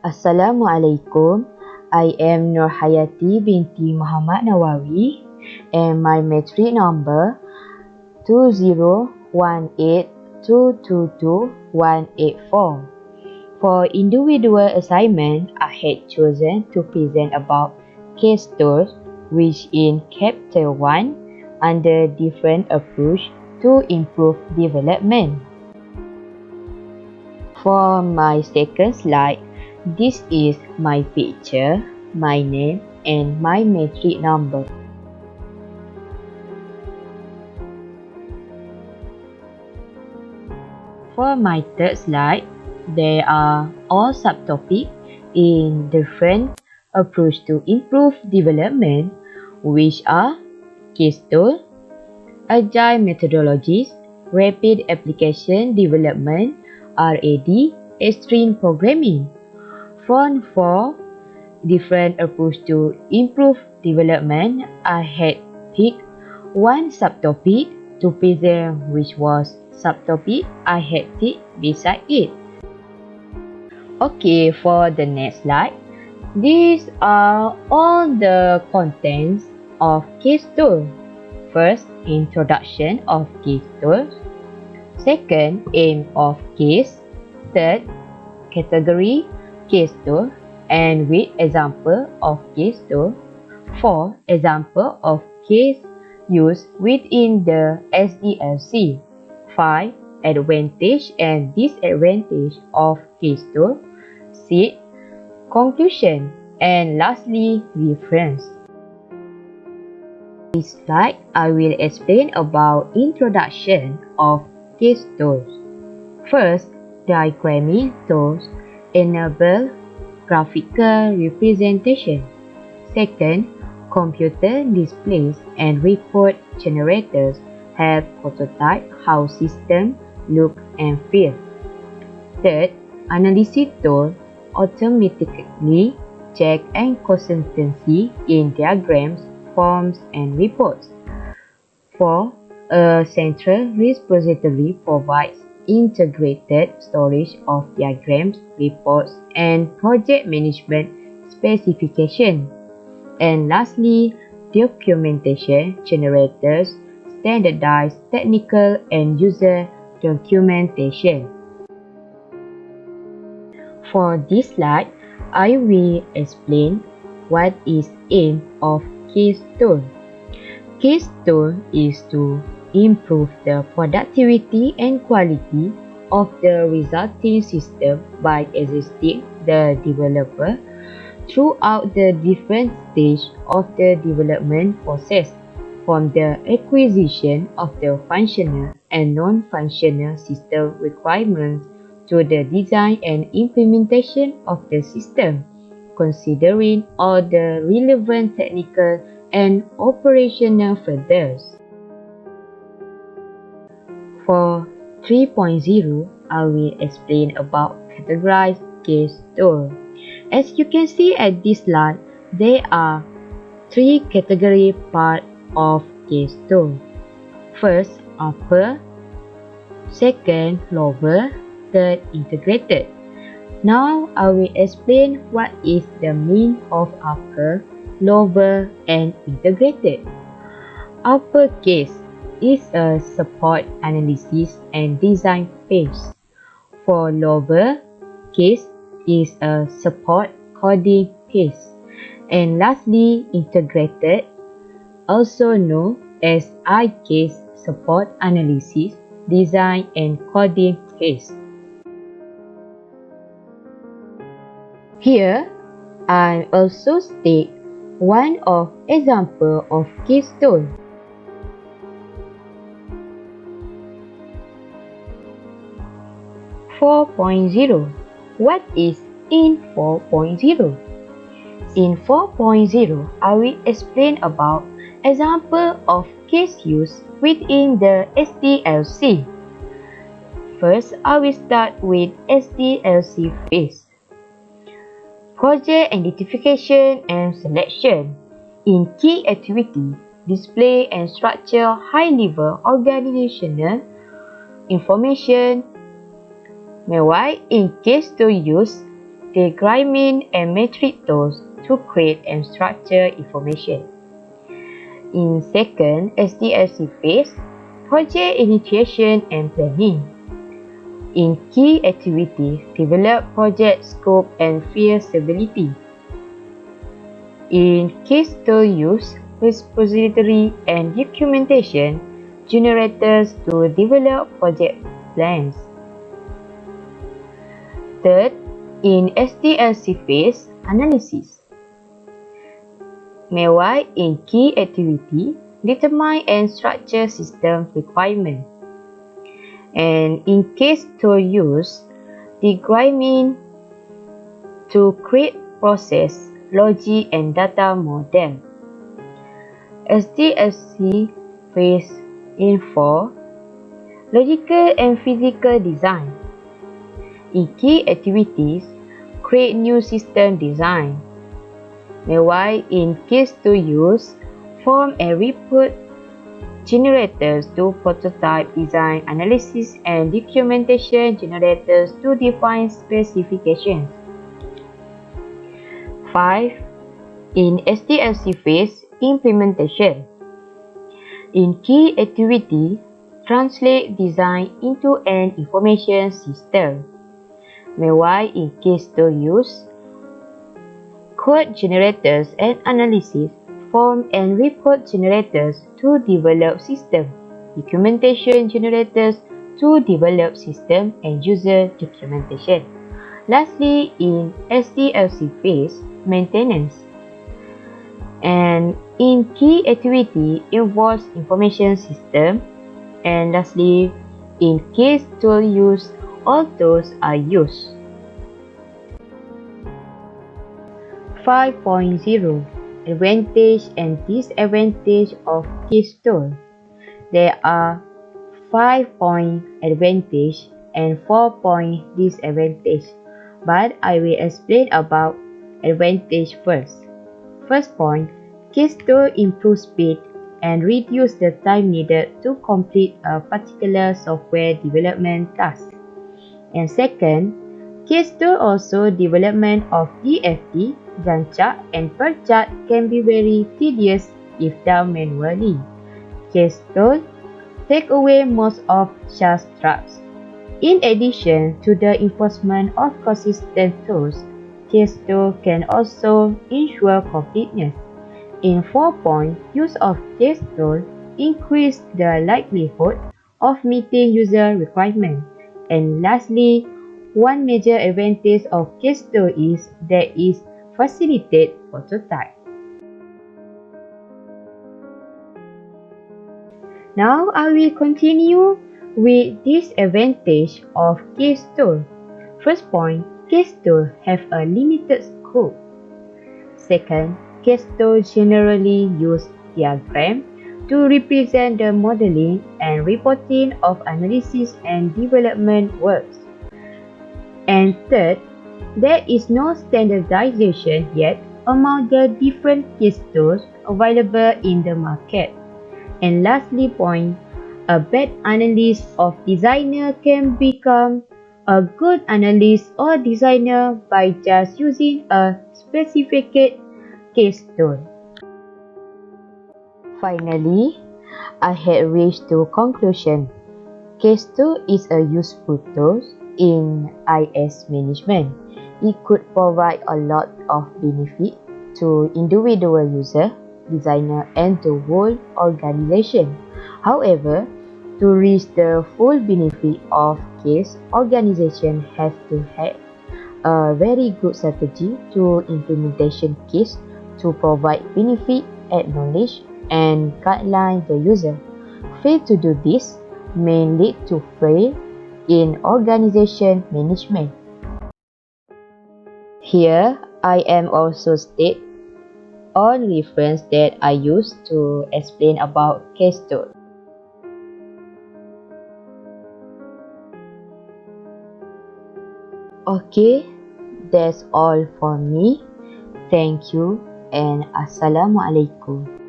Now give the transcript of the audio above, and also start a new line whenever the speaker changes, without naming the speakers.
Assalamualaikum. I am Nur Hayati binti Muhammad Nawawi and my metric number 2018222184. For individual assignment, I had chosen to present about case tools which in chapter 1 under different approach to improve development. For my second slide, this is my picture, my name, and my metric number. For my third slide, there are all subtopics in different approach to improve development, which are case tool, agile methodologies, rapid application development, RAD, extreme programming. From 4 different approaches to improve development, I had picked one subtopic to present, which was subtopic I had ticked beside it. Okay, for the next slide, these are all the contents of case tool. First, introduction of case tools. Second, aim of case. Third, category case tool and with example of case tool. 4. Example of case used within the SDLC. 5. Advantage and disadvantage of case tool. 6. Conclusion. And lastly, reference. In this slide, I will explain about introduction of case tools. First, diagramming tools enable graphical representation. Second, computer displays and report generators help prototype how systems look and feel. Third, analysis tools automatically check inconsistency in diagrams, forms, and reports. 4. A central repository provides integrated storage of diagrams, reports, and project management specifications. And lastly, documentation generators standardize technical and user documentation. For this slide, I will explain what is aim of case tool. Case tool is to improve the productivity and quality of the resulting system by assisting the developer throughout the different stages of the development process, from the acquisition of the functional and non-functional system requirements to the design and implementation of the system, considering all the relevant technical and operational factors. For 3.0, I will explain about categorized case tool. As you can see at this slide, there are 3 category parts of case tool. First, upper. Second, lower. Third, integrated. Now, I will explain what is the meaning of upper, lower, and integrated. Upper case is a support analysis and design phase. For lower case is a support coding phase. And lastly, integrated, also known as I-case support analysis, design and coding phase. Here, I also state one of example of case tool. What is in 4.0? In 4.0, I will explain about example of case use within the SDLC. First, I will start with SDLC phase. Project identification and selection. In key activity, display and structure high-level organizational information. Meanwhile, in case to use diagramming and metric tools to create and structure information. In second SDLC phase, project initiation and planning. In key activities, develop project scope and feasibility. In case to use repository and documentation generators to develop project plans. Third, in SDLC phase, analysis. Meanwhile, in key activity, determine and structure system requirement. And in case to use diagramming to create process, logic and data model. SDLC phase in 4, logical and physical design. In key activities, create new system design. Meanwhile, in case to use, form and report generators to prototype design analysis and documentation generators to define specifications. 5. In SDLC phase, implementation. In key activity, translate design into an information system. Meanwhile, in case to use, code generators and analysis, form and report generators to develop system, documentation generators to develop system and user documentation. Lastly, in SDLC phase, maintenance. And in key activity involves information system. And lastly, in case to use, all tools are used. 5.0 Advantage and disadvantage of case tool. There are 5-point advantage and 4-point disadvantage, but I will explain about advantage first. First point, case tool improves speed and reduce the time needed to complete a particular software development task. And second, case tool also development of DFT, Gantt chart and per chart can be very tedious if done manually. Case tool take away most of chart traps. In addition to the enforcement of consistent tools, case tool can also ensure completeness. In 4-point, use of case tool increase the likelihood of meeting user requirements. And lastly, one major advantage of case tool is that it facilitates prototype. Now I will continue with disadvantage of case tool. First point, case tool have a limited scope. Second, case tool generally use diagram to represent the modeling and reporting of analysis and development works. And third, there is no standardization yet among the different case tools available in the market. And lastly point, a bad analyst or designer can become a good analyst or designer by just using a specific case tool. Finally, I had reached to conclusion. Case tool is a useful tool in IS management. It could provide a lot of benefit to individual user, designer and the whole organization. However, to reach the full benefit of case, organization has to have a very good strategy to implementation case to provide benefit, acknowledge and guideline the user. Fail to do this may lead to fail in organization management. Here, I am also state all reference that I use to explain about case tool. Okay, that's all for me. Thank you and Assalamualaikum.